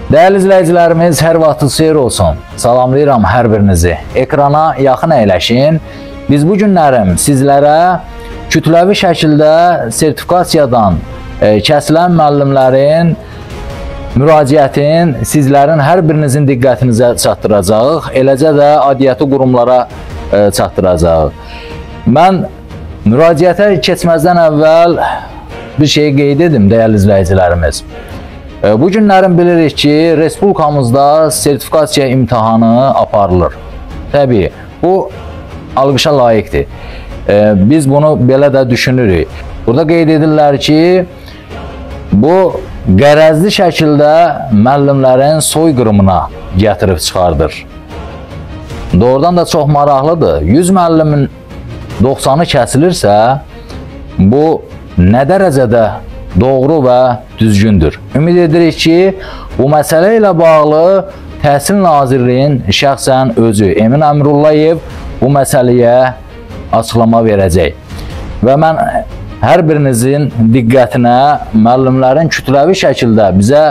Değerli izləyicilərimiz, hər vaxtınız xeyir olsun. Salamlayıram hər birinizi. Ekrana yaxın əyləşin. Biz bu günlərim sizlərə kütləvi şəkildə sertifikasiyadan kəsilən müəllimlərin müraciətin sizlərin hər birinizin diqqətinizə çatdıracağıq. Eləcə də aidiyyəti qurumlara çatdıracağıq. Mən müraciətə keçməzdən əvvəl bir şey qeyd edim, dəyərli izləyicilərimiz. Bu günlərin bilirik ki, Respublikamızda sertifikasiya imtahanı aparılır. Təbii, bu alqışa layiqdir. Biz bunu belə də düşünürük. Burada qeyd edirlər ki, bu qərəzli şəkildə müəllimlərin soyqırımına gətirib çıxardır. Doğrudan da çox maraqlıdır. 100 müəllimin 90'ı kəsilirsə, bu nə dərəcədə doğru və düzgündür. Ümid edirik ki, bu məsələ ilə bağlı Təhsil Nazirliyinin şəxsən özü Emin Əmrullayev bu məsələyə açıqlama verəcək. Və mən hər birinizin diqqətinə müəllimlərin kütləvi şəkildə bizə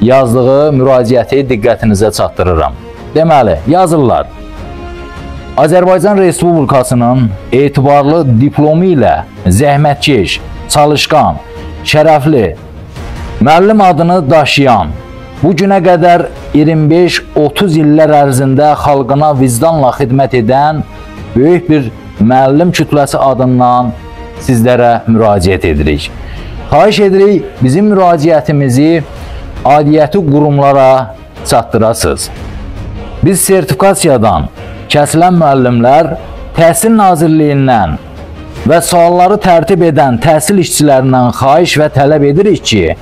yazdığı müraciəti diqqətinizə çatdırıram. Deməli, yazırlar. Azərbaycan Respublikasının etibarlı diplomu ilə zəhmətkeş, çalışqan, şərəfli, müəllim adını daşıyan, bu günə qədər 25-30 illər ərzində xalqına vicdanla xidmət edən böyük bir müəllim kütləsi adından sizlərə müraciət edirik. Xahiş edirik, bizim müraciətimizi aidiyyəti qurumlara çatdırasınız. Biz sertifikasiyadan kəsilən müəllimlər Təhsil Nazirliyindən və sualları tərtib edən təhsil işçilərindən xahiş və tələb edirik ki,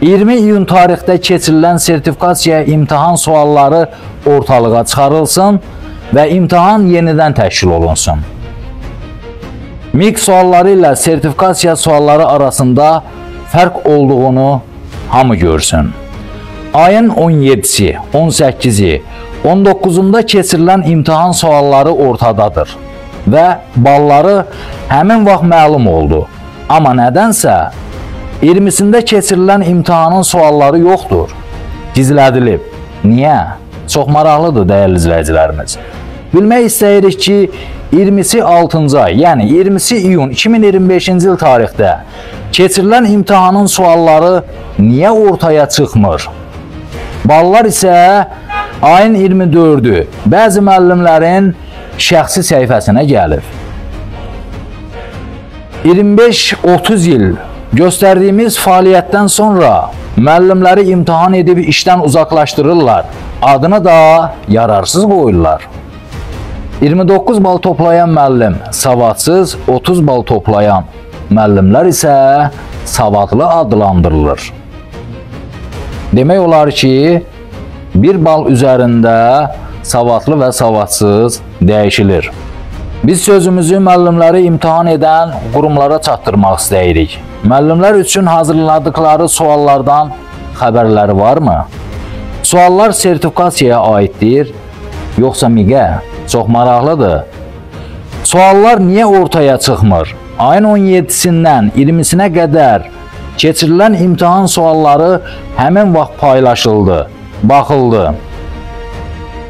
20 iyun tarixdə keçirilən sertifikasiya imtahan sualları ortalığa çıxarılsın və imtahan yenidən təşkil olunsun. MİQ sualları ilə sertifikasiya sualları arasında fərq olduğunu hamı görsün. Ayın 17-si, 18-i, 19'unda keçirilən imtahan sualları ortadadır və balları həmin vaxt məlum oldu. Amma nədənsə 20'sində keçirilən imtahanın sualları yoxdur, gizlədilib. Niyə? Çox maraqlıdır dəyərli izləyicilərimiz. Bilmək istəyirik ki, 20'si 6-cı ay, yəni 20'si iyun 2025-ci il tarixdə keçirilən imtahanın sualları niyə ortaya çıxmır? Ballar isə ayın 24'ü bəzi müəllimlərin şəxsi səhifəsinə gəlib. 25-30 il göstərdiyimiz fəaliyyətdən sonra müəllimləri imtahan edib işdən uzaqlaşdırırlar. Adını da yararsız qoyurlar. 29 bal toplayan müəllim savadsız, 30 bal toplayan müəllimlər isə savadlı adlandırılır. Demək olar ki, bir bal üzərində savadlı və savadsız dəyişilir. Biz sözümüzü müəllimləri imtahan edən qurumlara çatdırmaq istəyirik. Müəllimlər üçün hazırladıkları suallardan xəbərləri varmı? Suallar sertifikasiyaya aiddir, yoxsa MİQ-ə? Çox maraqlıdır. Suallar niyə ortaya çıxmır? Ayın 17-sindən 20-sinə qədər keçirilən imtahan sualları həmin vaxt paylaşıldı, baxıldı.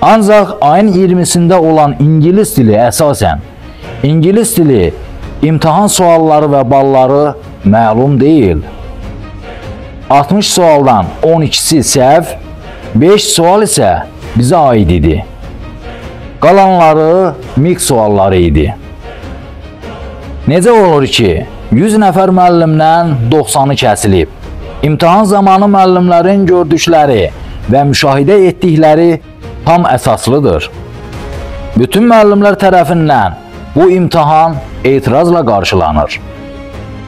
Ancaq ayın 20'sində olan İngilis dili əsasən, İngilis dili imtahan sualları və balları məlum deyil. 60 sualdan 12'si səhv, 5 sual isə bizə aid idi. Qalanları MİQ sualları idi. Necə olur ki, 100 nəfər müəllimdən 90'ı kəsilib? İmtahan zamanı müəllimlərin gördükləri və müşahidə etdikləri tam əsaslıdır. Bütün müəllimlər tərəfindən bu imtahan etirazla qarşılanır.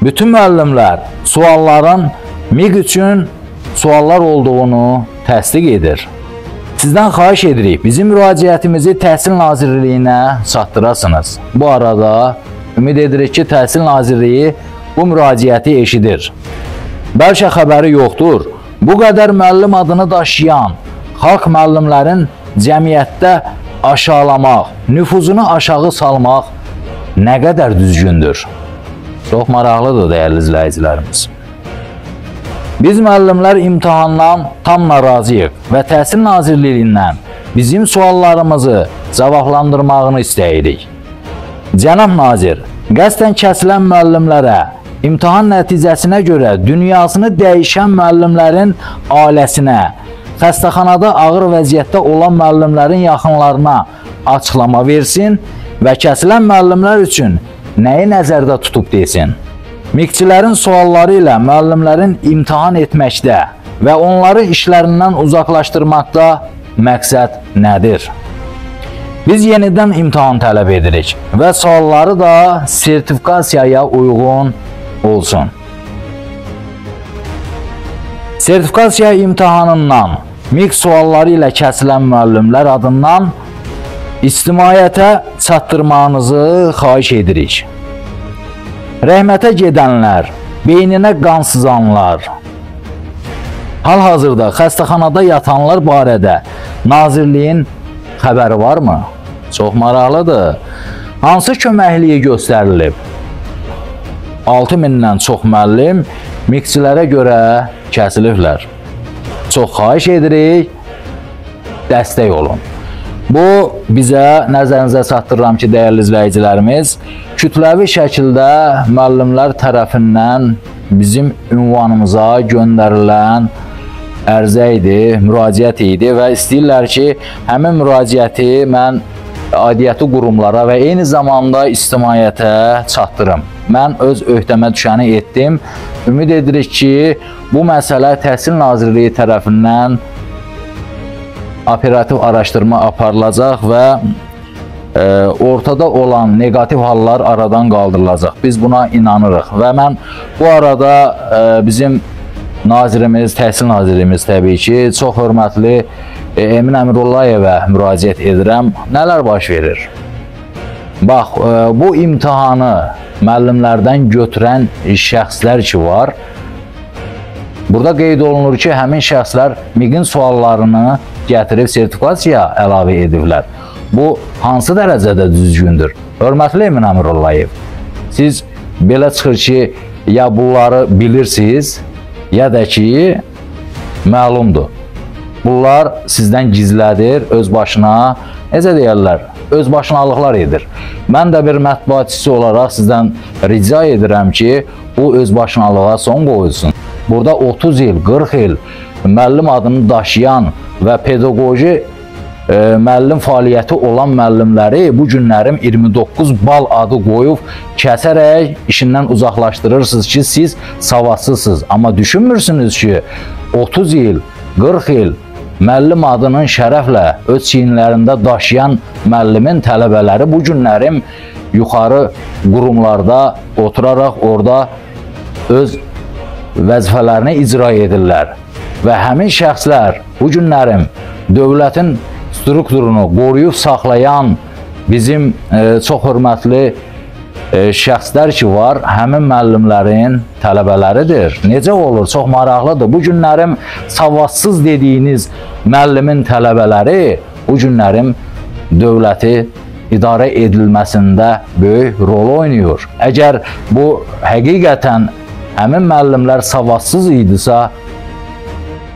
Bütün müəllimlər sualların MİQ üçün suallar olduğunu təsdiq edir. Sizdən xahiş edirik, bizim müraciətimizi Təhsil Nazirliyinə çatdırasınız. Bu arada ümid edirik ki, Təhsil Nazirliyi bu müraciəti eşidir. Bəlkə xəbəri yoxdur. Bu qədər müəllim adını daşıyan xalq müəllimlərin cəmiyyətdə aşağılamaq, nüfuzunu aşağı salmaq nə qədər düzgündür? Çox maraqlıdır dəyərli izləyicilərimiz. Biz müəllimlər imtahandan tam narazıyıq və Təhsil Nazirliyindən bizim suallarımızı cavablandırmağını istəyirik. Cənab Nazir, qəsdən kəsilən müəllimlərə, imtahan nəticəsinə görə dünyasını dəyişən müəllimlərin ailəsinə, xəstəxanada ağır vəziyyətdə olan müəllimlərin yaxınlarına açıqlama versin və kəsilən müəllimlər üçün nəyi nəzərdə tutub desin. MİQ-çilərin sualları ilə müəllimlərin imtahan etməkdə və onları işlərindən uzaqlaşdırmaqda məqsəd nədir? Biz yenidən imtahan tələb edirik və sualları da sertifikasiyaya uyğun olsun. Sertifikasiya imtahanından MİQ sualları ilə kəsilən müəllimlər adından ictimaiyyətə çatdırmağınızı xahiş edirik. Rəhmətə gedənlər, beyninə qan sızanlar, hal-hazırda xəstəxanada yatanlar barədə Nazirliyin xəbəri varmı? Çox maraqlıdır. Hansı köməkliyi göstərilib? 6000-dən çox müəllim MİQ-çilərə görə kəsiliblər. Çox xahiş edirik, dəstək olun. Bu, bizə nəzərinizə çatdırıram ki, dəyərli izləyicilərimiz, kütləvi şəkildə müəllimlər tərəfindən bizim ünvanımıza göndərilən ərizə idi, müraciət idi və istəyirlər ki, həmin müraciəti mən aidiyyəti qurumlara və eyni zamanda ictimaiyyətə çatdırım. Mən öz öhdəmə düşəni etdim. Ümid edirik ki, bu məsələ Təhsil Nazirliyi tərəfindən operativ araşdırma aparılacaq və ortada olan negativ hallar aradan qaldırılacaq. Biz buna inanırıq və mən bu arada bizim nazirimiz, Təhsil Nazirimiz təbii ki, çox hörmətli Emin Əmirullayevə müraciət edirəm. Nələr baş verir? Bax, bu imtahanı müəllimlərdən götürən şəxslər ki var, burada qeyd olunur ki, həmin şəxslər MİQ-in suallarını gətirib sertifikasiya əlavə ediblər. Bu, hansı dərəcədə düzgündür? Hörmətli Emin Əmirullayev, siz belə çıxır ki, ya bunları bilirsiniz, ya da ki, məlumdur. Bunlar sizdən gizlədir, öz başına, necə deyərlər, öz başınalıqlar edir. Mən də bir mətbuatçısı olaraq sizdən rica edirəm ki, bu öz başınalığa son qoyulsun. Burada 30 il, 40 il müəllim adını daşıyan və pedaqoji müəllim fəaliyyəti olan müəllimləri bu günlərim 29 bal adı qoyub kəsərək işindən uzaqlaşdırırsınız ki, siz savadsızsınız. Amma düşünmürsünüz ki, 30 il, 40 il müəllim adının şərəflə öz çiyinlərində daşıyan müəllimin tələbələri bu günlərim yuxarı qurumlarda oturaraq orada öz vəzifələrini icra edirlər. Və həmin şəxslər bu günlərim dövlətin strukturunu qoruyub saxlayan bizim çox hörmətli şəxslər ki var, həmin müəllimlərin tələbələridir. Necə olur? Çox maraqlıdır. Bu günlərim savadsız dediyiniz müəllimin tələbələri bu günlərim dövləti idarə edilməsində böyük rol oynayır. Əgər bu həqiqətən həmin müəllimlər savadsız idisə,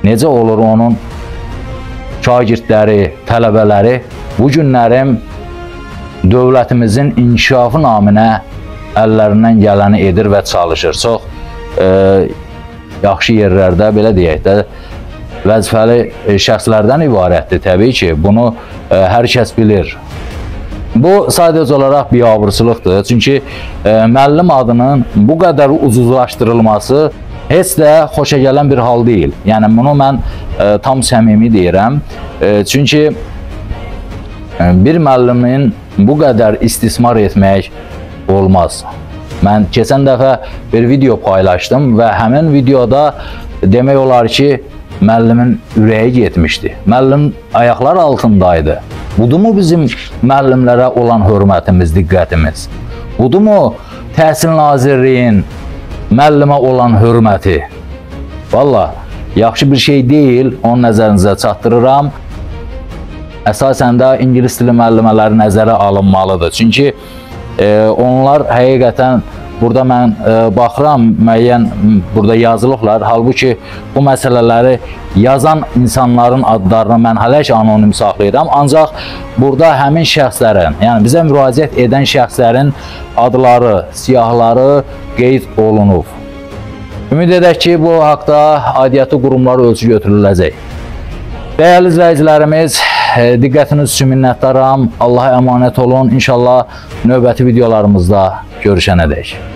necə olur onun şagirdləri, tələbələri bu günlərim dövlətimizin inkişafı naminə əllərindən gələni edir və çalışır. Çox yaxşı yerlərdə, belə deyək də, vəzifəli şəxslərdən ibarətdir təbii ki, bunu hər kəs bilir. Bu sadəcə olaraq biabırçılıqdır. Çünki müəllim adının bu qədər uzuzlaşdırılması heç də xoşa gələn bir hal deyil. Yəni bunu mən tam səmimi deyirəm. Çünki bir müəllimin bu qədər istismar etmək olmaz. Mən keçən dəfə bir video paylaşdım və həmin videoda demək olar ki, müəllimin ürəyi getmişdi. Müəllim ayaqlar altındaydı. Budurmu bizim müəllimlərə olan hörmətimiz, diqqətimiz? Budurmu Təhsil Nazirliyin müəllimə olan hörməti? Valla, yaxşı bir şey deyil, onun nəzərinizə çatdırıram. Əsasən də ingilis dili müəllimələri nəzərə alınmalıdır. Çünki onlar həqiqətən burada mən baxıram, müəyyən burada yazılıblar. Halbuki bu məsələləri yazan insanların adlarını mən hələ ki anonim saxlayıram. Ancaq burada həmin şəxslərin, yəni bizə müraciət edən şəxslərin adları, siyahıları qeyd olunub. Ümid edək ki, bu haqda aidiyyatı qurumlar ölçü götürüləcək. Dəyərli izləyicilərimiz, diqqətiniz üçün minnətdaram. Allaha əmanət olun. İnşallah növbəti videolarımızda görüşənədək.